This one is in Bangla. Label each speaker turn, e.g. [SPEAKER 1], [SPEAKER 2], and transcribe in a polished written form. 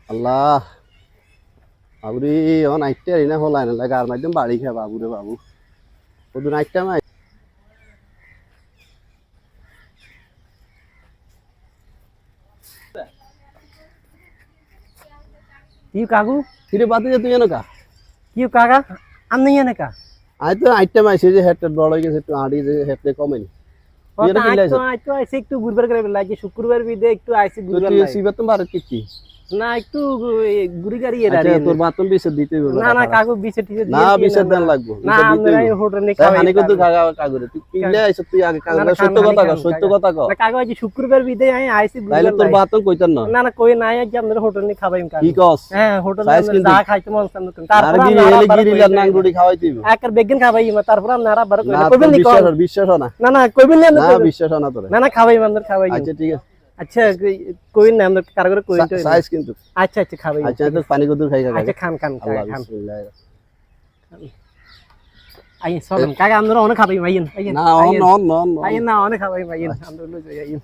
[SPEAKER 1] আল্লাহ বাবুরে ও নাইটটা এনে হলাই না লাগে আর মাধ্যম বাড়ি খা বাবুরে বাবু ওদু নাইটটা মাই
[SPEAKER 2] কি কাকু
[SPEAKER 1] ফিরে বাতে যে তুই এনকা
[SPEAKER 2] কি কাকা আমি এনে কা
[SPEAKER 1] আই তো নাইটটা মাইছে যে হেডটা বড় হয়ে গেছে একটু আড়ি যে হেডটা কমেনি তুই এটা কি লাইছ
[SPEAKER 2] আজ তো আইসি একটু ঘুরবার করে লাগছে শুক্রবার বিদে একটু আইসি ঘুরবার
[SPEAKER 1] তুই
[SPEAKER 2] লাগে
[SPEAKER 1] সিবাত ভারত কি
[SPEAKER 2] না একটু ঘুরি গাড়ি এর
[SPEAKER 1] আচ্ছা তোর বাতন বিছে দিতে হবে
[SPEAKER 2] না না কাকু বিছে টিছে
[SPEAKER 1] না বিছে দেন লাগবো
[SPEAKER 2] না আমরা এই হোটেলে
[SPEAKER 1] তাই
[SPEAKER 2] খাওয়াই
[SPEAKER 1] হানি কত কাগরে তুই কিলে আইছ তুই আগে কাগরে সত্য কথা কর সত্য কথা কর
[SPEAKER 2] না কাকু আজ শুক্রবার বিদে আমি আইসি
[SPEAKER 1] তাইলে
[SPEAKER 2] ঘুরবার
[SPEAKER 1] তোর বাতন কইতার না
[SPEAKER 2] না না কই নাই আজ আমরা হোটেলে খাওয়াইম কাকু
[SPEAKER 1] কি কস
[SPEAKER 2] হ্যাঁ হোটেলে
[SPEAKER 1] সাইজ কিন্তু
[SPEAKER 2] যা খাইতে মন চান
[SPEAKER 1] আর
[SPEAKER 2] তারপর
[SPEAKER 1] গিরি এলে গিরিলার নাঙ্গুড়ি খাওয়াই দিবি
[SPEAKER 2] একার বেগিন খাওয়াই তারপর আমরা বার
[SPEAKER 1] না
[SPEAKER 2] কইবেন নি
[SPEAKER 1] বিশ্বাস না
[SPEAKER 2] না না কইবেন না
[SPEAKER 1] না বিশ্বাস না তোরে
[SPEAKER 2] না না খাওয়াই আমরা খাওয়াই
[SPEAKER 1] আচ্ছা ঠিক আছে
[SPEAKER 2] আচ্ছা কইন না আমরা কার করে কইন তো
[SPEAKER 1] সাইজ কিন্তু
[SPEAKER 2] আচ্ছা আচ্ছা খাওয়াই
[SPEAKER 1] আচ্ছা তো পানি কদুর খাই কাকা
[SPEAKER 2] আচ্ছা খান খান
[SPEAKER 1] আল্লাহ
[SPEAKER 2] খান
[SPEAKER 1] বিসমিল্লাহ
[SPEAKER 2] আইন চলেন কাকা আমরা অনেক খাবাই মাইন আইন
[SPEAKER 1] না অন অন অন
[SPEAKER 2] আইন না অনেক খাবাই মাইন আমরা লই যাই আইন